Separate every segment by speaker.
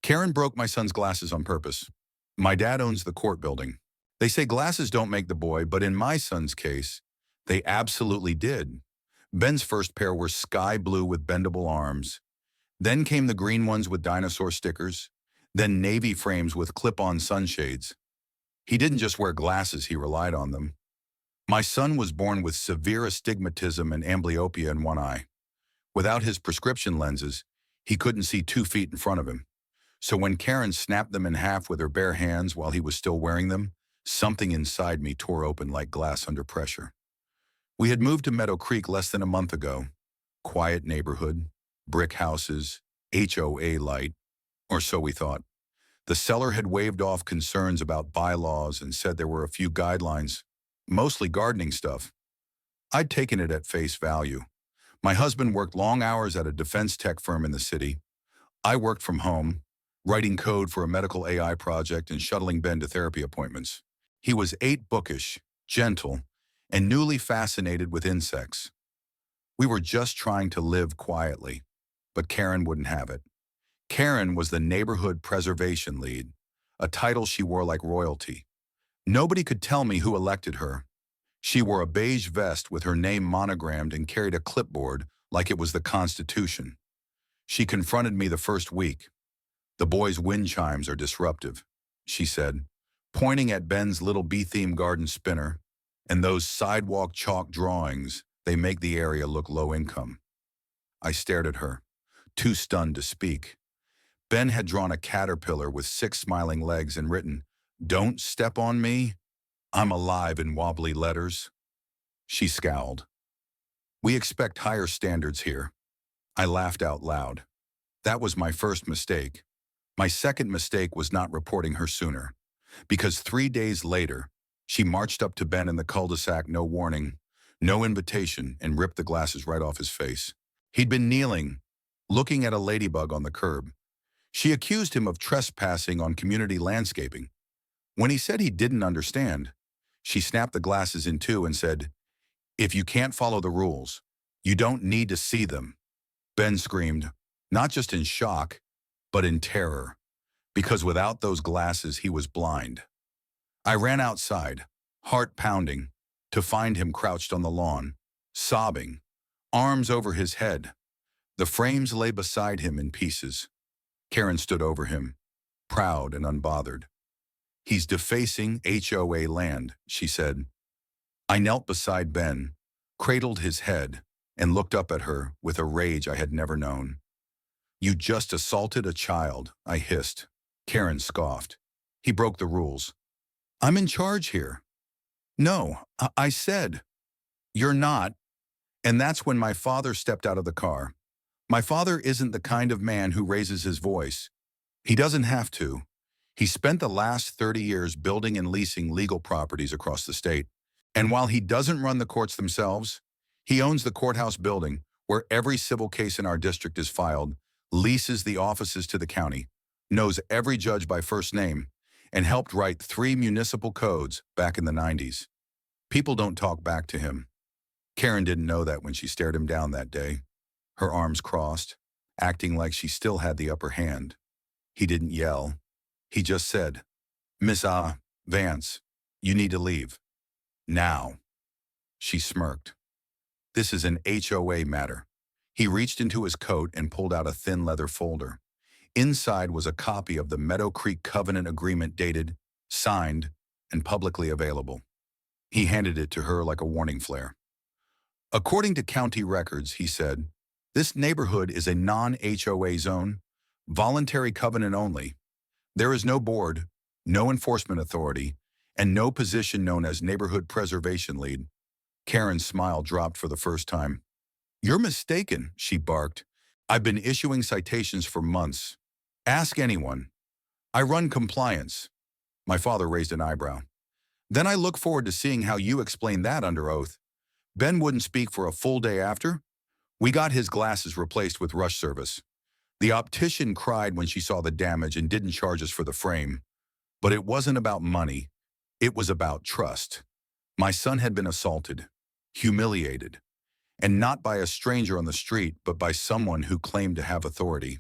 Speaker 1: Karen broke my son's glasses on purpose. My dad owns the court building. They say glasses don't make the boy, but in my son's case, they absolutely did. Ben's first pair were sky blue with bendable arms. Then came the green ones with dinosaur stickers. Then navy frames with clip-on sunshades. He didn't just wear glasses, he relied on them. My son was born with severe astigmatism and amblyopia in one eye. Without his prescription lenses, he couldn't see 2 feet in front of him. So when Karen snapped them in half with her bare hands while he was still wearing them, something inside me tore open like glass under pressure. We had moved to Meadow Creek less than a month ago. Quiet neighborhood, brick houses, HOA light, or so we thought. The seller had waved off concerns about bylaws and said there were a few guidelines, mostly gardening stuff. I'd taken it at face value. My husband worked long hours at a defense tech firm in the city. I worked from home, writing code for a medical AI project and shuttling Ben to therapy appointments. He was 8 bookish, gentle, and newly fascinated with insects. We were just trying to live quietly, but Karen wouldn't have it. Karen was the neighborhood preservation lead, a title she wore like royalty. Nobody could tell me who elected her. She wore a beige vest with her name monogrammed and carried a clipboard like it was the Constitution. She confronted me the first week. "The boys' wind chimes are disruptive," she said, pointing at Ben's little bee-themed garden spinner, "and those sidewalk chalk drawings, they make the area look low income." I stared at her, too stunned to speak. Ben had drawn a caterpillar with 6 smiling legs and written, "Don't step on me, I'm alive," in wobbly letters. She scowled. "We expect higher standards here." I laughed out loud. That was my first mistake. My second mistake was not reporting her sooner, because 3 days later, she marched up to Ben in the cul-de-sac, no warning, no invitation, and ripped the glasses right off his face. He'd been kneeling, looking at a ladybug on the curb. She accused him of trespassing on community landscaping. When he said he didn't understand, she snapped the glasses in two and said, "If you can't follow the rules, you don't need to see them." Ben screamed, not just in shock, but in terror, because without those glasses, he was blind. I ran outside, heart pounding, to find him crouched on the lawn, sobbing, arms over his head. The frames lay beside him in pieces. Karen stood over him, proud and unbothered. "He's defacing HOA land," she said. I knelt beside Ben, cradled his head, and looked up at her with a rage I had never known. "You just assaulted a child," I hissed. Karen scoffed. "He broke the rules." "I'm in charge here." "No, I said." "You're not." And that's when my father stepped out of the car. My father isn't the kind of man who raises his voice. He doesn't have to. He spent the last 30 years building and leasing legal properties across the state. And while he doesn't run the courts themselves, he owns the courthouse building where every civil case in our district is filed, leases the offices to the county, knows every judge by first name, and helped write 3 municipal codes back in the 90s. People don't talk back to him. Karen didn't know that when she stared him down that day, her arms crossed, acting like she still had the upper hand. He didn't yell. He just said, "Miss Vance, you need to leave. Now." She smirked. "This is an HOA matter." He reached into his coat and pulled out a thin leather folder. Inside was a copy of the Meadow Creek Covenant Agreement dated, signed, and publicly available. He handed it to her like a warning flare. "According to county records," he said, "this neighborhood is a non-HOA zone, voluntary covenant only. There is no board, no enforcement authority, and no position known as neighborhood preservation lead." Karen's smile dropped for the first time. "You're mistaken," she barked. "I've been issuing citations for months. Ask anyone. I run compliance." My father raised an eyebrow. "Then I look forward to seeing how you explain that under oath." Ben wouldn't speak for a full day after. We got his glasses replaced with rush service. The optician cried when she saw the damage and didn't charge us for the frame. But it wasn't about money. It was about trust. My son had been assaulted, humiliated, and not by a stranger on the street, but by someone who claimed to have authority.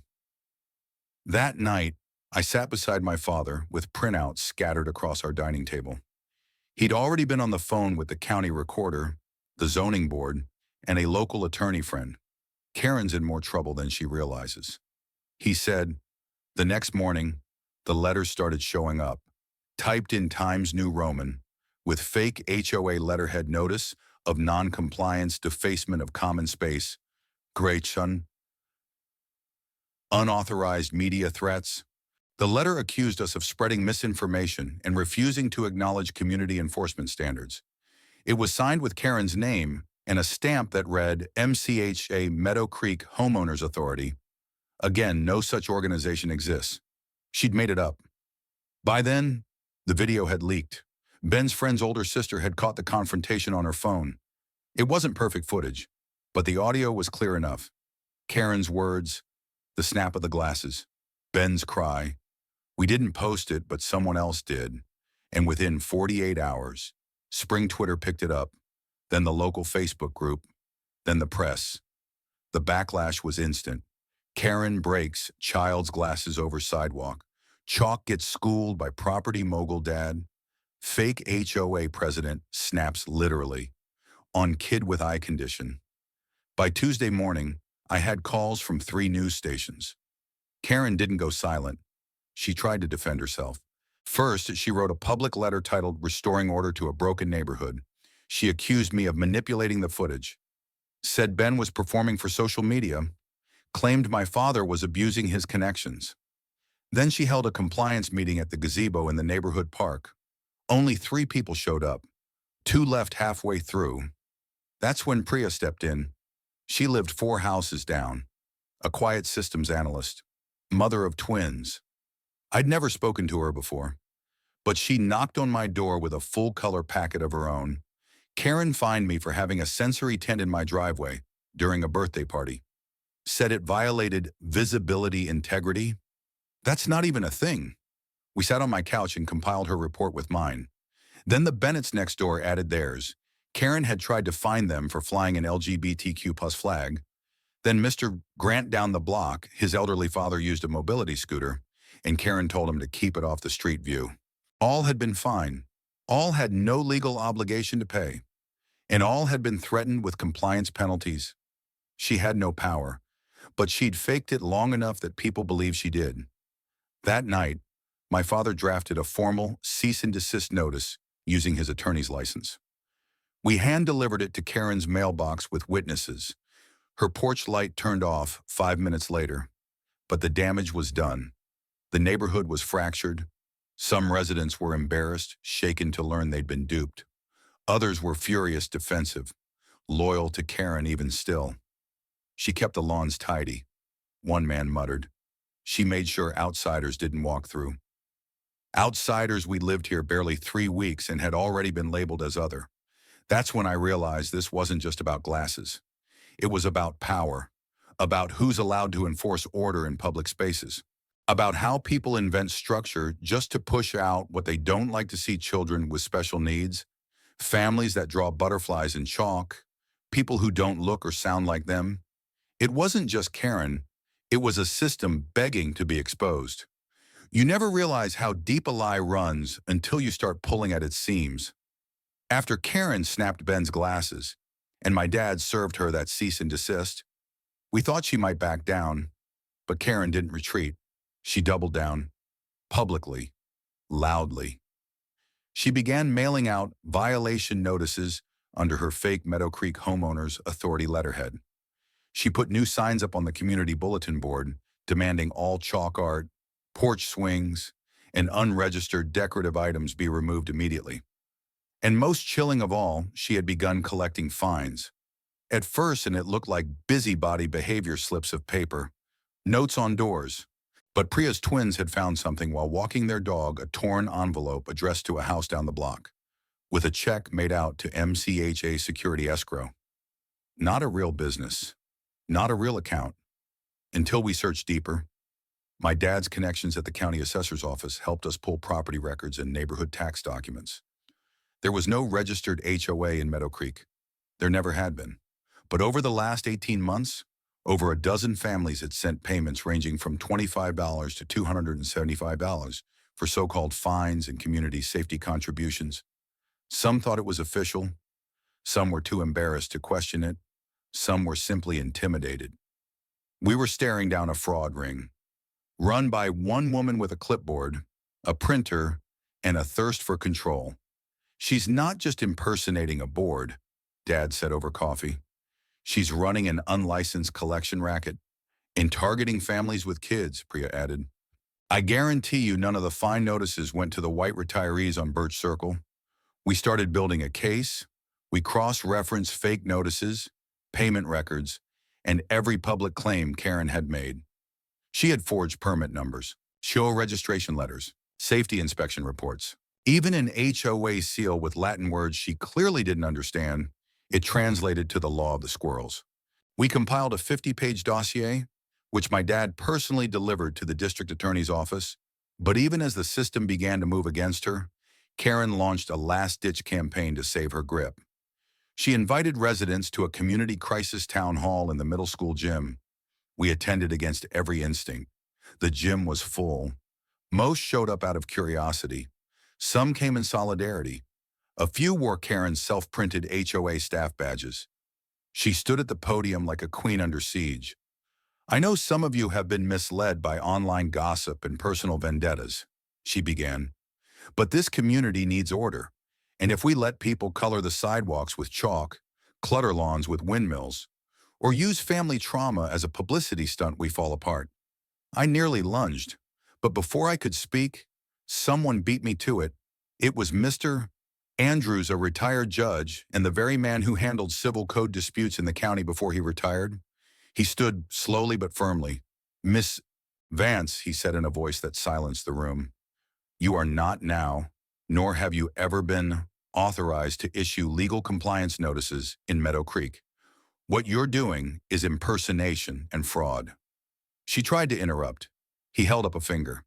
Speaker 1: That night, I sat beside my father with printouts scattered across our dining table. He'd already been on the phone with the county recorder, the zoning board, and a local attorney friend. Karen's in more trouble than she realizes. He said, the next morning, the letters started showing up, typed in Times New Roman, with fake HOA letterhead notice of non-compliance, defacement of common space, Gretchen, unauthorized media threats. The letter accused us of spreading misinformation and refusing to acknowledge community enforcement standards. It was signed with Karen's name and a stamp that read MCHA Meadow Creek Homeowners Authority. Again, no such organization exists. She'd made it up. By then, the video had leaked. Ben's friend's older sister had caught the confrontation on her phone. It wasn't perfect footage, but the audio was clear enough. Karen's words, the snap of the glasses, Ben's cry. We didn't post it, but someone else did. And within 48 hours, Spring Twitter picked it up, then the local Facebook group, then the press. The backlash was instant. Karen breaks child's glasses over sidewalk. Chalk gets schooled by property mogul dad. Fake HOA president snaps literally. On kid with eye condition. By Tuesday morning, I had calls from 3 news stations. Karen didn't go silent. She tried to defend herself. First, she wrote a public letter titled Restoring Order to a Broken Neighborhood. She accused me of manipulating the footage. Said Ben was performing for social media. Claimed my father was abusing his connections. Then she held a compliance meeting at the gazebo in the neighborhood park. Only 3 people showed up. 2 left halfway through. That's when Priya stepped in. She lived 4 houses down. A quiet systems analyst. Mother of twins. I'd never spoken to her before, but she knocked on my door with a full-color packet of her own. Karen fined me for having a sensory tent in my driveway during a birthday party. Said it violated visibility integrity. That's not even a thing. We sat on my couch and compiled her report with mine. Then the Bennetts next door added theirs. Karen had tried to fine them for flying an LGBTQ+ flag. Then Mr. Grant down the block, his elderly father used a mobility scooter, and Karen told him to keep it off the street view. All had been fine. All had no legal obligation to pay. And all had been threatened with compliance penalties. She had no power, but she'd faked it long enough that people believed she did. That night, my father drafted a formal cease and desist notice using his attorney's license. We hand-delivered it to Karen's mailbox with witnesses. Her porch light turned off 5 minutes later, but the damage was done. The neighborhood was fractured. Some residents were embarrassed, shaken to learn they'd been duped. Others were furious, defensive, loyal to Karen even still. She kept the lawns tidy. One man muttered. She made sure outsiders didn't walk through. Outsiders. We lived here barely 3 weeks and had already been labeled as other. That's when I realized this wasn't just about glasses. It was about power, about who's allowed to enforce order in public spaces, about how people invent structure just to push out what they don't like to see: children with special needs, families that draw butterflies in chalk, people who don't look or sound like them. It wasn't just Karen. It was a system begging to be exposed. You never realize how deep a lie runs until you start pulling at its seams. After Karen snapped Ben's glasses, and my dad served her that cease and desist, we thought she might back down, but Karen didn't retreat. She doubled down, publicly, loudly. She began mailing out violation notices under her fake Meadow Creek Homeowners Authority letterhead. She put new signs up on the community bulletin board demanding all chalk art, porch swings, and unregistered decorative items be removed immediately. And most chilling of all, she had begun collecting fines. At first, and it looked like busybody behavior slips of paper, notes on doors. But Priya's twins had found something while walking their dog, a torn envelope addressed to a house down the block, with a check made out to MCHA Security Escrow. Not a real business, not a real account. Until we searched deeper, my dad's connections at the county assessor's office helped us pull property records and neighborhood tax documents. There was no registered HOA in Meadow Creek. There never had been. But over the last 18 months, Over a dozen families had sent payments ranging from $25 to $275 for so-called fines and community safety contributions. Some thought it was official, some were too embarrassed to question it, some were simply intimidated. We were staring down a fraud ring, run by one woman with a clipboard, a printer, and a thirst for control. She's not just impersonating a board, Dad said over coffee. She's running an unlicensed collection racket and targeting families with kids, Priya added. I guarantee you none of the fine notices went to the white retirees on Birch Circle. We started building a case. We cross-referenced fake notices, payment records, and every public claim Karen had made. She had forged permit numbers, show registration letters, safety inspection reports. Even an HOA seal with Latin words she clearly didn't understand, it translated to the law of the squirrels. We compiled a 50-page dossier, which my dad personally delivered to the district attorney's office. But even as the system began to move against her, Karen launched a last-ditch campaign to save her grip. She invited residents to a community crisis town hall in the middle school gym. We attended against every instinct. The gym was full. Most showed up out of curiosity. Some came in solidarity. A few wore Karen's self-printed HOA staff badges. She stood at the podium like a queen under siege. I know some of you have been misled by online gossip and personal vendettas, she began. But this community needs order. And if we let people color the sidewalks with chalk, clutter lawns with windmills, or use family trauma as a publicity stunt, we fall apart. I nearly lunged, but before I could speak, someone beat me to it. It was Mr. Andrews, a retired judge, and the very man who handled civil code disputes in the county before he retired. He stood slowly but firmly. Miss Vance, he said in a voice that silenced the room, you are not now, nor have you ever been, authorized to issue legal compliance notices in Meadow Creek. What you're doing is impersonation and fraud. She tried to interrupt. He held up a finger.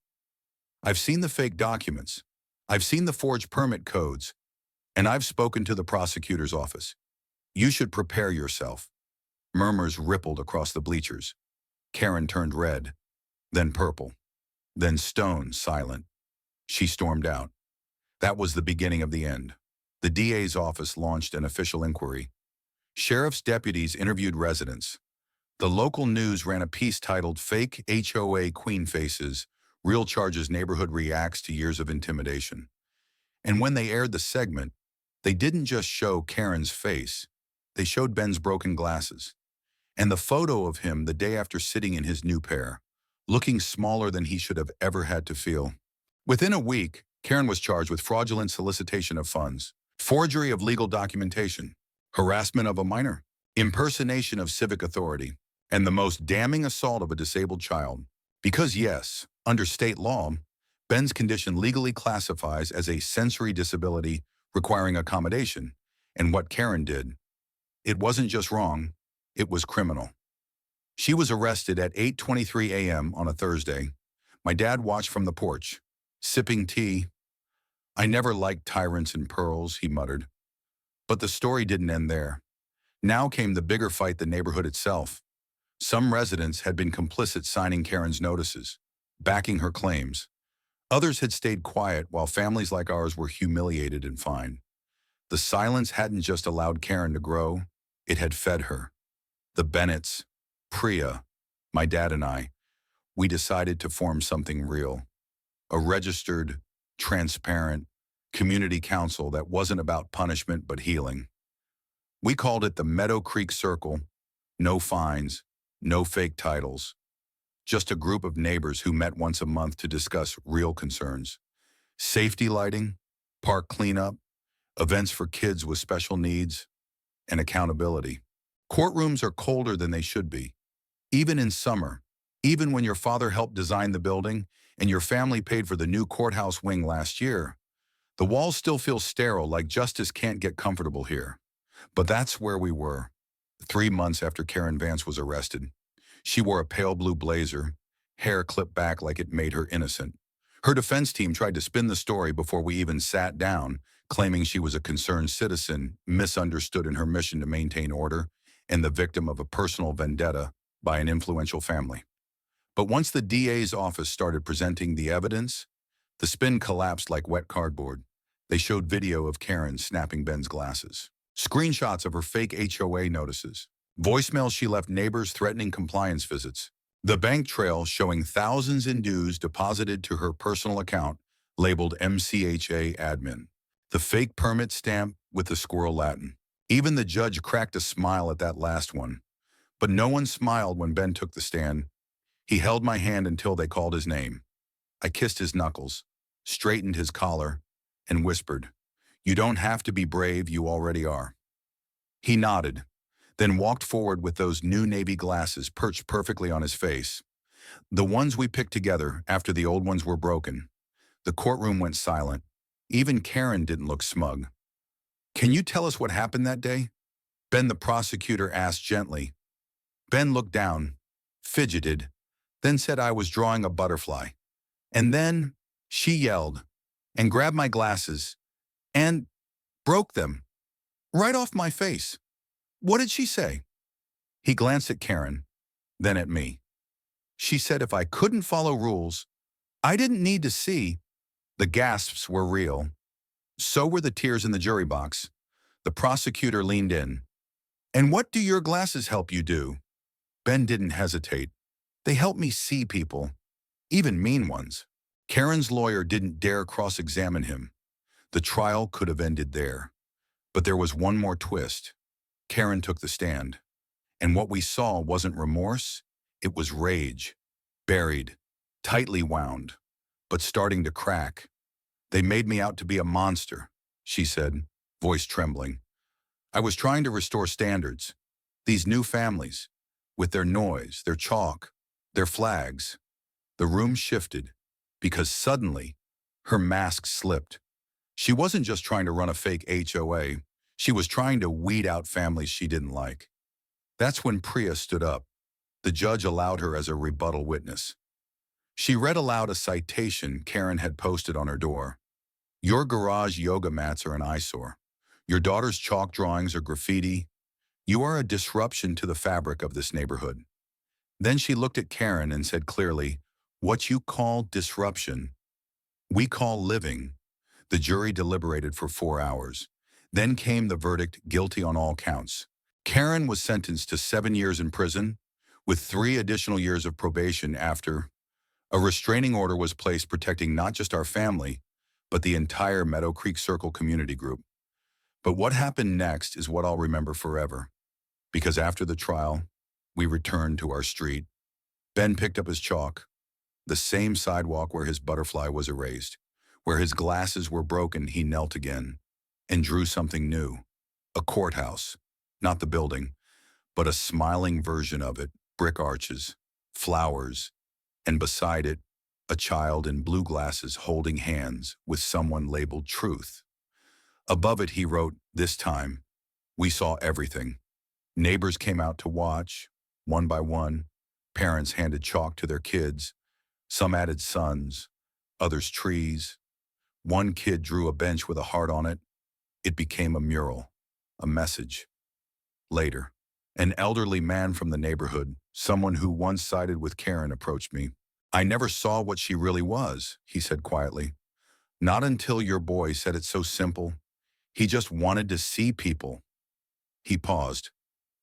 Speaker 1: I've seen the fake documents. I've seen the forged permit codes. And I've spoken to the prosecutor's office. You should prepare yourself. Murmurs rippled across the bleachers. Karen turned red, then purple, then stone silent. She stormed out. That was the beginning of the end. The DA's office launched an official inquiry. Sheriff's deputies interviewed residents. The local news ran a piece titled Fake HOA Queen Faces, Real Charges Neighborhood Reacts to Years of Intimidation. And when they aired the segment, they didn't just show Karen's face. They showed Ben's broken glasses. And the photo of him the day after sitting in his new pair, looking smaller than he should have ever had to feel. Within a week, Karen was charged with fraudulent solicitation of funds, forgery of legal documentation, harassment of a minor, impersonation of civic authority, and the most damning assault of a disabled child. Because yes, under state law, Ben's condition legally classifies as a sensory disability requiring accommodation, and what Karen did, it wasn't just wrong, it was criminal. She was arrested at 8:23 a.m. on a Thursday. My dad watched from the porch, sipping tea. I never liked tyrants and pearls, he muttered. But the story didn't end there. Now came the bigger fight, the neighborhood itself. Some residents had been complicit signing Karen's notices, backing her claims. Others had stayed quiet while families like ours were humiliated and fined. The silence hadn't just allowed Karen to grow, it had fed her. The Bennetts, Priya, my dad and I, we decided to form something real. A registered, transparent, community council that wasn't about punishment but healing. We called it the Meadow Creek Circle. No fines, no fake titles. Just a group of neighbors who met once a month to discuss real concerns. Safety lighting, park cleanup, events for kids with special needs, and accountability. Courtrooms are colder than they should be. Even in summer, even when your father helped design the building and your family paid for the new courthouse wing last year, the walls still feel sterile, like justice can't get comfortable here. But that's where we were. 3 months after Karen Vance was arrested. She wore a pale blue blazer, hair clipped back like it made her innocent. Her defense team tried to spin the story before we even sat down, claiming she was a concerned citizen, misunderstood in her mission to maintain order, and the victim of a personal vendetta by an influential family. But once the DA's office started presenting the evidence, the spin collapsed like wet cardboard. They showed video of Karen snapping Ben's glasses, screenshots of her fake HOA notices, voicemails she left neighbors threatening compliance visits, the bank trail showing thousands in dues deposited to her personal account labeled MCHA admin, the fake permit stamp with the squirrel Latin. Even the judge cracked a smile at that last one. But no one smiled when Ben took the stand. He held my hand until they called his name. I kissed his knuckles, straightened his collar, and whispered, "You don't have to be brave, you already are." He nodded, then walked forward with those new navy glasses perched perfectly on his face. The ones we picked together after the old ones were broken. The courtroom went silent. Even Karen didn't look smug. "Can you tell us what happened that day?" Ben, the prosecutor, asked gently. Ben looked down, fidgeted, then said I was drawing a butterfly. And then she yelled and grabbed my glasses and broke them right off my face. "What did she say?" He glanced at Karen, then at me. "She said if I couldn't follow rules, I didn't need to see." The gasps were real. So were the tears in the jury box. The prosecutor leaned in. "And what do your glasses help you do?" Ben didn't hesitate. "They help me see people, even mean ones." Karen's lawyer didn't dare cross-examine him. The trial could have ended there. But there was one more twist. Karen took the stand. And what we saw wasn't remorse, it was rage. Buried, tightly wound, but starting to crack. "They made me out to be a monster," she said, voice trembling. "I was trying to restore standards. These new families, with their noise, their chalk, their flags." The room shifted, because suddenly, her mask slipped. She wasn't just trying to run a fake HOA, she was trying to weed out families she didn't like. That's when Priya stood up. The judge allowed her as a rebuttal witness. She read aloud a citation Karen had posted on her door. "Your garage yoga mats are an eyesore. Your daughter's chalk drawings are graffiti. You are a disruption to the fabric of this neighborhood." Then she looked at Karen and said clearly, "What you call disruption, we call living." The jury deliberated for 4 hours. Then came the verdict, guilty on all counts. Karen was sentenced to 7 years in prison, with 3 additional years of probation after. A restraining order was placed protecting not just our family, but the entire Meadow Creek Circle community group. But what happened next is what I'll remember forever. Because after the trial, we returned to our street. Ben picked up his chalk, the same sidewalk where his butterfly was erased. Where his glasses were broken, he knelt again and drew something new. A courthouse, not the building, but a smiling version of it, brick arches, flowers, and beside it, a child in blue glasses holding hands with someone labeled Truth. Above it he wrote, "This time, we saw everything." Neighbors came out to watch, one by one. Parents handed chalk to their kids. Some added suns, others trees. One kid drew a bench with a heart on it. It became a mural, a message. Later, an elderly man from the neighborhood, someone who once sided with Karen, approached me. "I never saw what she really was," he said quietly. "Not until your boy said it so simple. He just wanted to see people." He paused.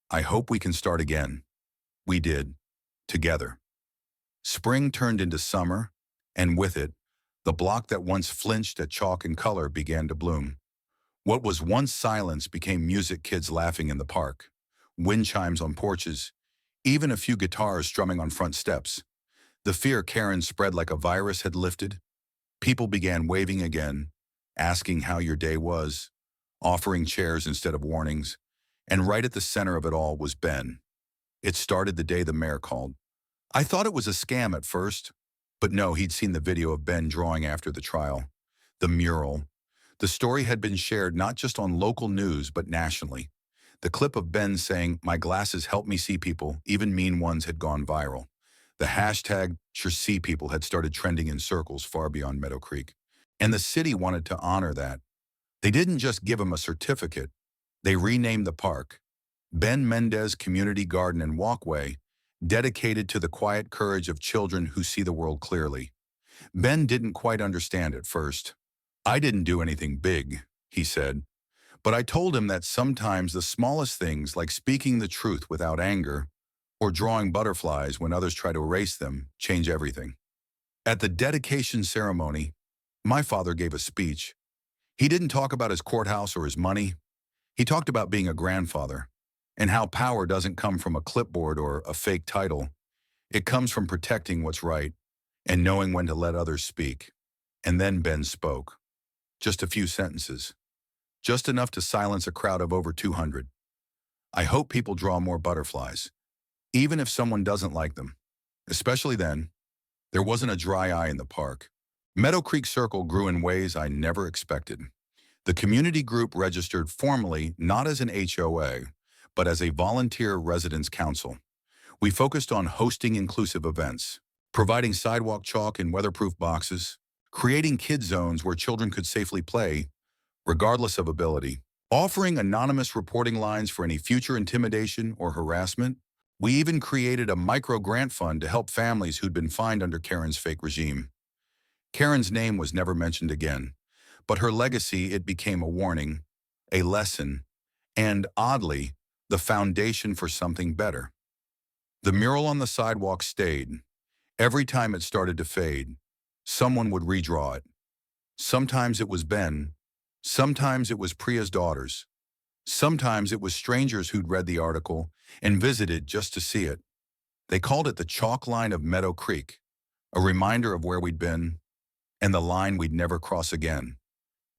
Speaker 1: "I hope we can start again." We did, together. Spring turned into summer, and with it, the block that once flinched at chalk and color began to bloom. What was once silence became music, kids laughing in the park, wind chimes on porches, even a few guitars strumming on front steps. The fear Karen spread like a virus had lifted. People began waving again, asking how your day was, offering chairs instead of warnings, and right at the center of it all was Ben. It started the day the mayor called. I thought it was a scam at first, but no, he'd seen the video of Ben drawing after the trial. The mural. The story had been shared not just on local news, but nationally. The clip of Ben saying, "My glasses help me see people, even mean ones," had gone viral. The hashtag #SureSeePeople had started trending in circles far beyond Meadow Creek. And the city wanted to honor that. They didn't just give him a certificate. They renamed the park Ben Mendez Community Garden and Walkway dedicated to the quiet courage of children who see the world clearly. Ben didn't quite understand at first. I didn't do anything big, he said, but I told him that sometimes the smallest things, like speaking the truth without anger or drawing butterflies when others try to erase them, change everything. At the dedication ceremony, my father gave a speech. He didn't talk about his courthouse or his money. He talked about being a grandfather and how power doesn't come from a clipboard or a fake title. It comes from protecting what's right and knowing when to let others speak. And then Ben spoke. Just a few sentences. Just enough to silence a crowd of over 200. I hope people draw more butterflies, even if someone doesn't like them. Especially then, there wasn't a dry eye in the park. Meadow Creek Circle grew in ways I never expected. The community group registered formally not as an HOA, but as a volunteer residence council. We focused on hosting inclusive events, providing sidewalk chalk in weatherproof boxes, creating kid zones where children could safely play, regardless of ability, offering anonymous reporting lines for any future intimidation or harassment. We even created a micro-grant fund to help families who'd been fined under Karen's fake regime. Karen's name was never mentioned again, but her legacy, it became a warning, a lesson, and, oddly, the foundation for something better. The mural on the sidewalk stayed. Every time it started to fade, someone would redraw it. Sometimes it was Ben. Sometimes it was Priya's daughters. Sometimes it was strangers who'd read the article and visited just to see it. They called it the chalk line of Meadow Creek, a reminder of where we'd been and the line we'd never cross again.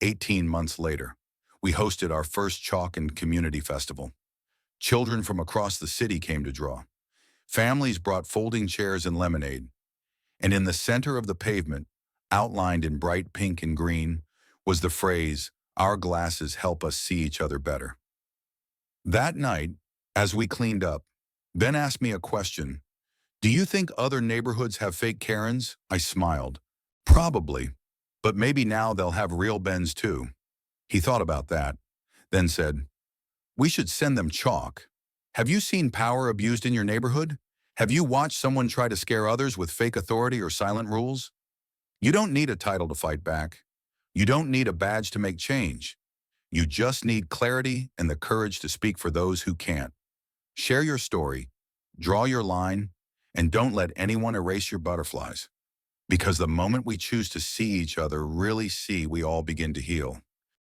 Speaker 1: 18 months later, we hosted our first chalk and community festival. Children from across the city came to draw. Families brought folding chairs and lemonade. And in the center of the pavement, outlined in bright pink and green, was the phrase, "Our glasses help us see each other better." That night, as we cleaned up, Ben asked me a question. "Do you think other neighborhoods have fake Karens?" I smiled. "Probably, but maybe now they'll have real Bens too." He thought about that, then said, "We should send them chalk. Have you seen power abused in your neighborhood? Have you watched someone try to scare others with fake authority or silent rules? You don't need a title to fight back. You don't need a badge to make change. You just need clarity and the courage to speak for those who can't. Share your story, draw your line, and don't let anyone erase your butterflies. Because the moment we choose to see each other, really see, we all begin to heal."